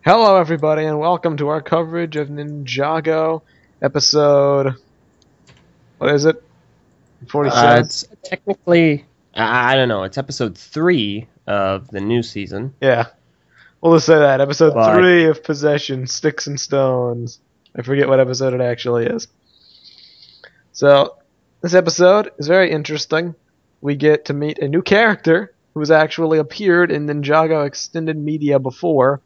Hello, everybody, and welcome to our coverage of Ninjago episode. What is it? 47? It's technically, I don't know, it's episode 3 of the new season, Yeah, we'll just say that. Episode but 3 of Possession, Sticks and Stones. I forget what episode it actually is. So, this episode is very interesting. We get to meet a new character who has actually appeared in Ninjago extended media before,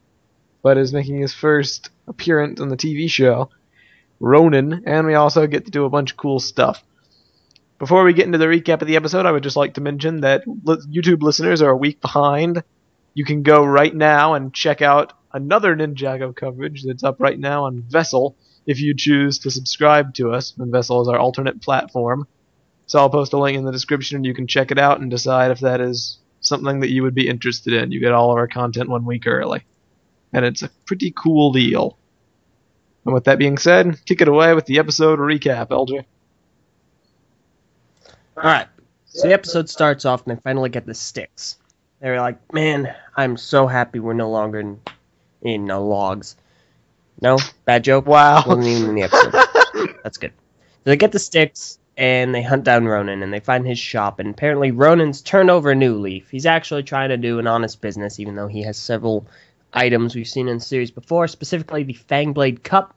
but is making his first appearance on the TV show, Ronin, and we also get to do a bunch of cool stuff. Before we get into the recap of the episode, I would just like to mention that YouTube listeners are a week behind. You can go right now and check out another Ninjago coverage that's up right now on Vessel if you choose to subscribe to us. And Vessel is our alternate platform. So I'll post a link in the description and you can check it out and decide if that is something that you would be interested in. You get all of our content 1 week early. And it's a pretty cool deal. And with that being said, kick it away with the episode recap, LJ. alright. So the episode starts off and they finally get the Stiix. They're like, man, I'm so happy we're no longer in logs. No? Bad joke? Wow. Wasn't even in the episode. That's good. So they get the Stiix and they hunt down Ronin and they find his shop, and apparently Ronin's turned over a new leaf. He's actually trying to do an honest business, even though he has several items we've seen in the series before, specifically the Fangblade Cup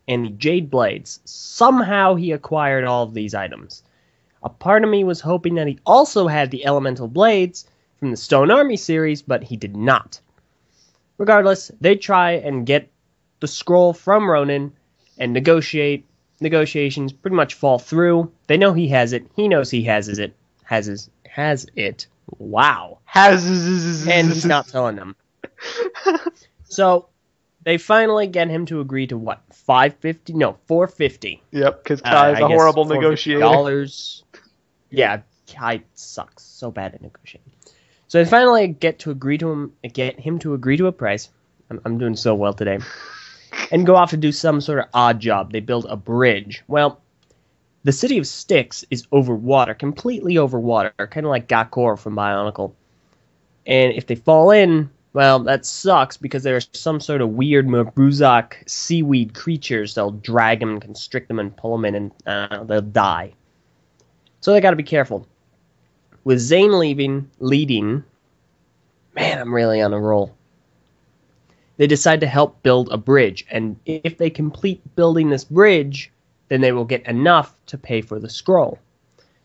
and the Jade Blades. Somehow he acquired all of these items. A part of me was hoping that he also had the Elemental Blades from the Stone Army series, but he did not. Regardless, they try and get the scroll from Ronin and negotiations pretty much fall through. They know he has it. He knows he has it. Wow. And he's not telling them. So they finally get him to agree to what? $550? No, $450. Yep, because Kai's a horrible negotiator. $450. Yeah, Kai sucks so bad at negotiating. So they finally get him to agree to a price. I'm doing so well today. And go off to do some sort of odd job. They build a bridge. Well, the city of Stiix is over water, completely over water, kind of like Gakor from Bionicle. And if they fall in, well, that sucks because there's some sort of weird Mabruzak seaweed creatures that'll drag them, constrict them, and pull them in, and they'll die. So they got to be careful. With Zane leading, man, I'm really on a roll. They decide to help build a bridge, and if they complete building this bridge, then they will get enough to pay for the scroll.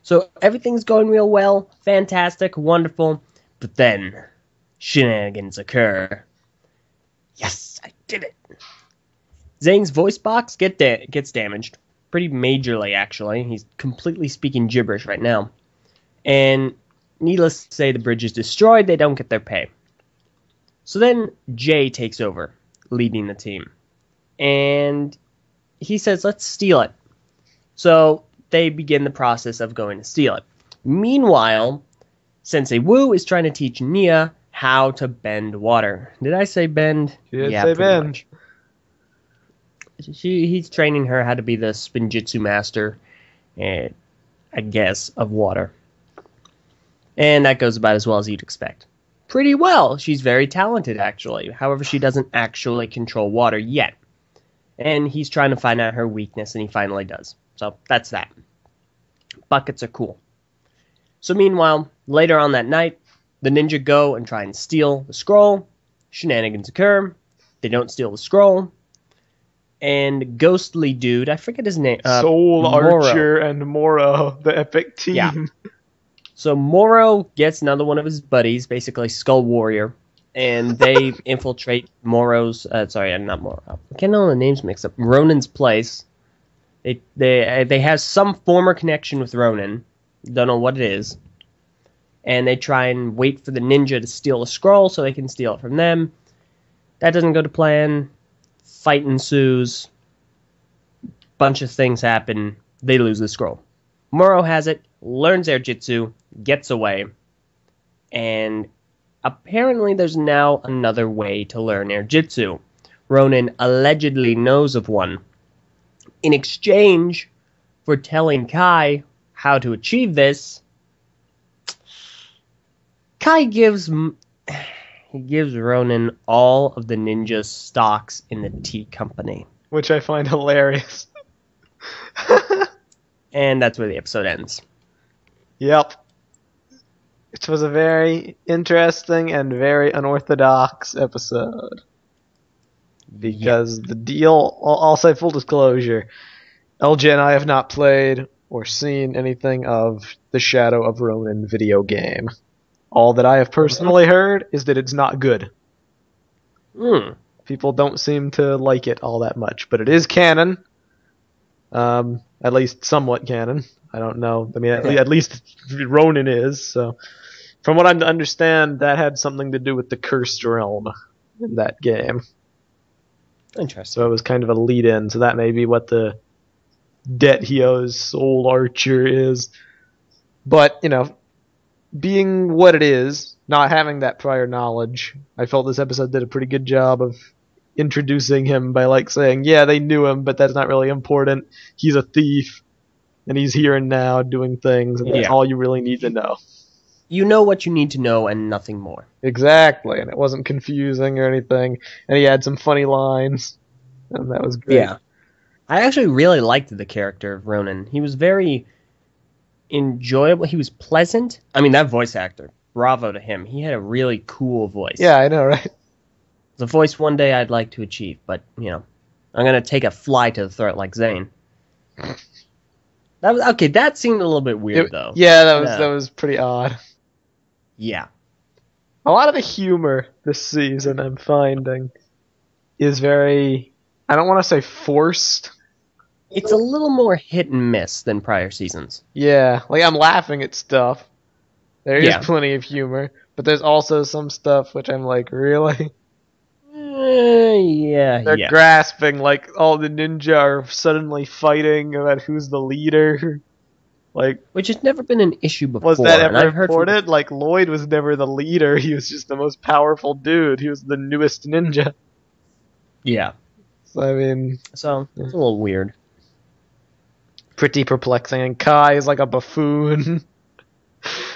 So everything's going real well, fantastic, wonderful, but then shenanigans occur. Yes, I did it. Zane's voice box gets damaged, pretty majorly actually. He's completely speaking gibberish right now. And needless to say, the bridge is destroyed, they don't get their pay. So then Jay takes over, leading the team. And he says, let's steal it. So they begin the process of going to steal it. Meanwhile, Sensei Wu is trying to teach Nia how to bend water. Did I say bend? You did say bend. Much. He's training her how to be the spinjitzu master, I guess, of water. And that goes about as well as you'd expect. Pretty well. She's very talented, actually. However, she doesn't actually control water yet. And he's trying to find out her weakness, and he finally does. So that's that. Buckets are cool. So meanwhile, later on that night, the ninja go and try and steal the scroll. Shenanigans occur. They don't steal the scroll. And ghostly dude, I forget his name. Soul Moro. Archer and Moro, the epic team. Yeah. So Moro gets another one of his buddies, basically Skull Warrior, and they infiltrate Moro's. Not Moro. I can't know the names mixed up. Ronin's place. They have some former connection with Ronin. Don't know what it is. And they try and wait for the ninja to steal the scroll so they can steal it from them. That doesn't go to plan. Fight ensues. Bunch of things happen. They lose the scroll. Moro has it, learns air jitsu, gets away, and apparently there's now another way to learn air jitsu. Ronin allegedly knows of one. In exchange for telling Kai how to achieve this, Kai gives he gives Ronan all of the ninja stocks in the tea company. Which I find hilarious. And that's where the episode ends. Yep. It was a very interesting and very unorthodox episode. Because the deal, I'll say full disclosure, LJ and I have not played or seen anything of the Shadow of Ronin video game. All that I have personally heard is that it's not good. People don't seem to like it all that much, but it is canon. At least somewhat canon. I don't know. I mean, at least Ronin is. So, from what I understand, that had something to do with the cursed realm in that game. Interesting. So it was kind of a lead-in. So that may be what the debt he owes Soul Archer is. But, you know, being what it is, not having that prior knowledge, I felt this episode did a pretty good job of introducing him by, like, saying, yeah, they knew him, but that's not really important. He's a thief, and he's here and now doing things, and that's all you really need to know. You know what you need to know and nothing more. Exactly, and it wasn't confusing or anything, and he had some funny lines, and that was great. Yeah. I actually really liked the character of Ronan. He was very enjoyable. He was pleasant. I mean, that voice actor, bravo to him. He had a really cool voice. Yeah, I know, right? It's a voice one day I'd like to achieve, but, you know, I'm going to take a fly to the throat like Zane. That seemed a little bit weird, though. Yeah, that was pretty odd. Yeah. A lot of the humor this season, I'm finding, is very, I don't want to say forced. It's a little more hit and miss than prior seasons. Yeah, like I'm laughing at stuff. There is plenty of humor, but there's also some stuff which I'm like, really? They're grasping, like all the ninja are suddenly fighting about who's the leader. Like, which has never been an issue before. Was that ever reported? Like, Lloyd was never the leader. He was just the most powerful dude. He was the newest ninja. Yeah. So, I mean... So, it's a little weird. Pretty perplexing. And Kai is like a buffoon.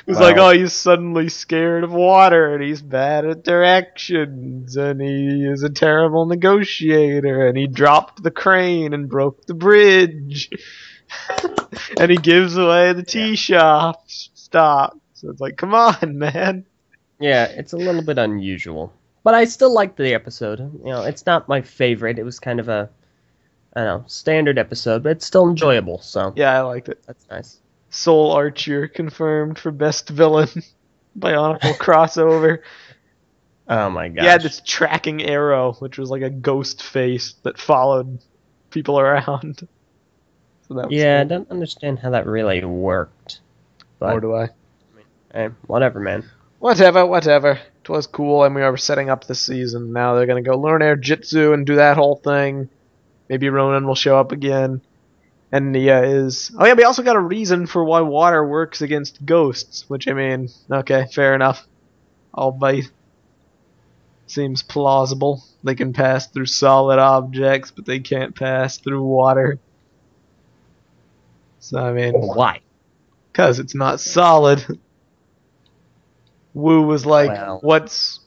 He's like, oh, he's suddenly scared of water, and he's bad at directions, and he is a terrible negotiator, and he dropped the crane and broke the bridge. And he gives away the tea shop stock. So it's like, come on, man. Yeah, it's a little bit unusual. But I still liked the episode. You know, it's not my favorite. It was kind of a, I don't know, standard episode, but it's still enjoyable, so. Yeah, I liked it. That's nice. Soul Archer confirmed for best villain. Bionicle crossover. Oh my gosh. He had this tracking arrow, which was like a ghost face that followed people around. So that was cool. I don't understand how that really worked. But, nor do I. Hey, whatever, man. Whatever. It was cool, and we were setting up the season. Now they're going to go learn air jitsu and do that whole thing. Maybe Ronan will show up again. And Nia is... Oh yeah, we also got a reason for why water works against ghosts, which, I mean, okay, fair enough. I'll bite. Seems plausible. They can pass through solid objects, but they can't pass through water. So, I mean... Why? Because it's not solid. Wu was like, what's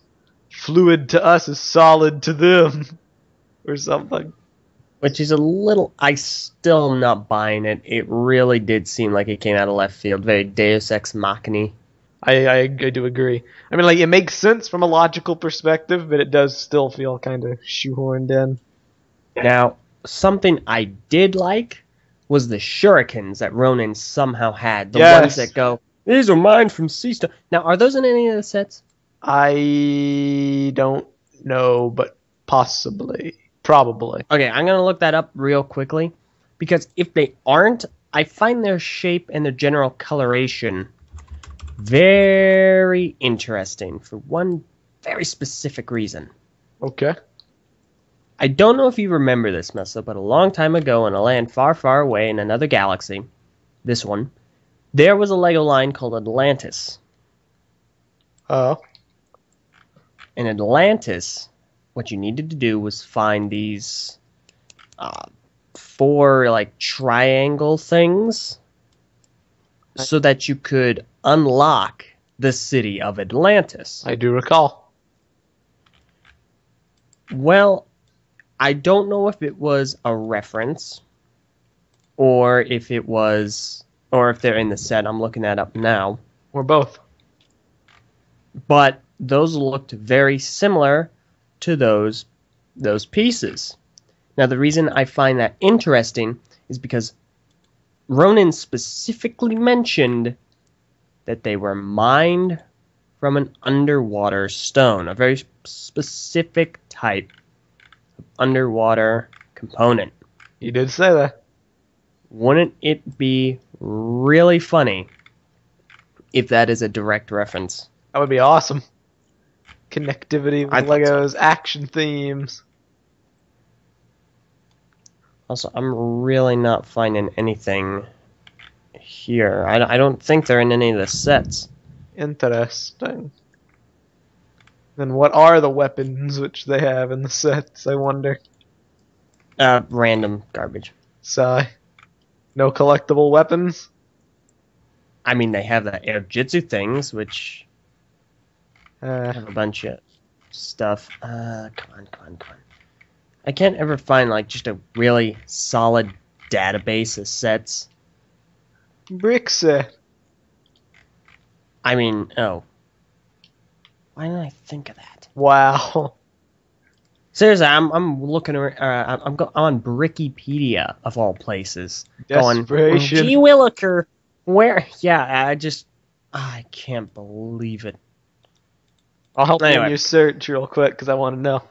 fluid to us is solid to them. Or something. Which is a little... I still am not buying it. It really did seem like it came out of left field. Very Deus Ex Machina. I do agree. I mean, like, it makes sense from a logical perspective, but it does still feel kind of shoehorned in. Now, something I did like was the shurikens that Ronin somehow had. The ones that go, these are mine from Stiix. Now, are those in any of the sets? I don't know, but possibly. Probably. Okay, I'm going to look that up real quickly. Because if they aren't, I find their shape and their general coloration very interesting for one very specific reason. Okay. I don't know if you remember this, Messa, but a long time ago in a land far, far away in another galaxy, this one, there was a Lego line called Atlantis. Oh. In Atlantis, what you needed to do was find these 4 like triangle things so that you could unlock the city of Atlantis. I do recall. Well, I don't know if it was a reference or if it was, or if they're in the set. I'm looking that up now. Or both. But those looked very similar to those pieces. Now, the reason I find that interesting is because Ronan specifically mentioned that they were mined from an underwater stone, a very specific type of underwater component. You did say that. Wouldn't it be really funny if that is a direct reference? That would be awesome. Connectivity with I thought so. Legos, action themes. Also, I'm really not finding anything here. I don't think they're in any of the sets. Interesting. Then what are the weapons which they have in the sets, I wonder? Random garbage. Sigh. No collectible weapons? I mean, they have the air jitsu things, which have a bunch of stuff. Come on. I can't ever find, like, just a really solid database of sets. Brick set. I mean, oh. Why didn't I think of that? Wow. Seriously, I'm looking. I'm on Brickipedia of all places. Desperation. Going, gee Williker, where? Yeah, I can't believe it. I'll help you Anyway. in your search real quick because I want to know.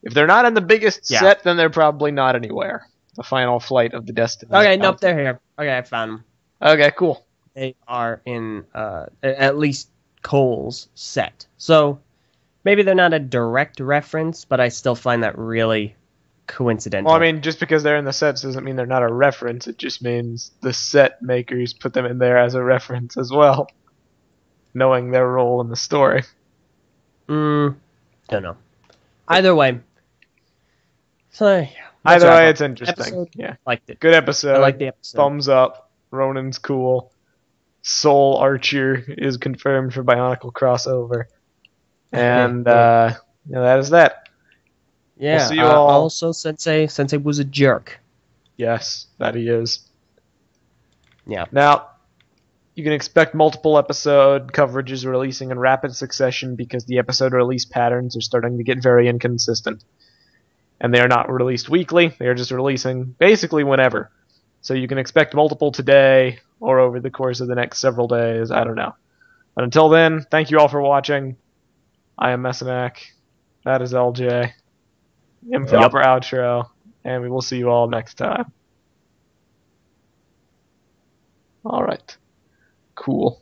If they're not in the biggest set, then they're probably not anywhere. The final flight of the Destiny. Okay, nope, they're here. Okay, I found them. Okay, cool. They are in at least Cole's set. So maybe they're not a direct reference, but I still find that really coincidental. Well, I mean, just because they're in the sets doesn't mean they're not a reference. It just means the set makers put them in there as a reference as well, knowing their role in the story. Don't know. Either way. So, yeah. Either way, it's interesting. Episode, yeah, liked it. Good episode. I like the episode. Thumbs up. Ronan's cool. Soul Archer is confirmed for Bionicle crossover. And that is that. Yeah. We'll see you all. Also, Sensei was a jerk. Yes, that he is. Yeah. Now, you can expect multiple episode coverages releasing in rapid succession because the episode release patterns are starting to get very inconsistent. And they are not released weekly, they are just releasing basically whenever. So you can expect multiple today or over the course of the next several days, I don't know. But until then, thank you all for watching. I am Messimac. That is LJ. Improper outro. And we will see you all next time. Alright. Cool.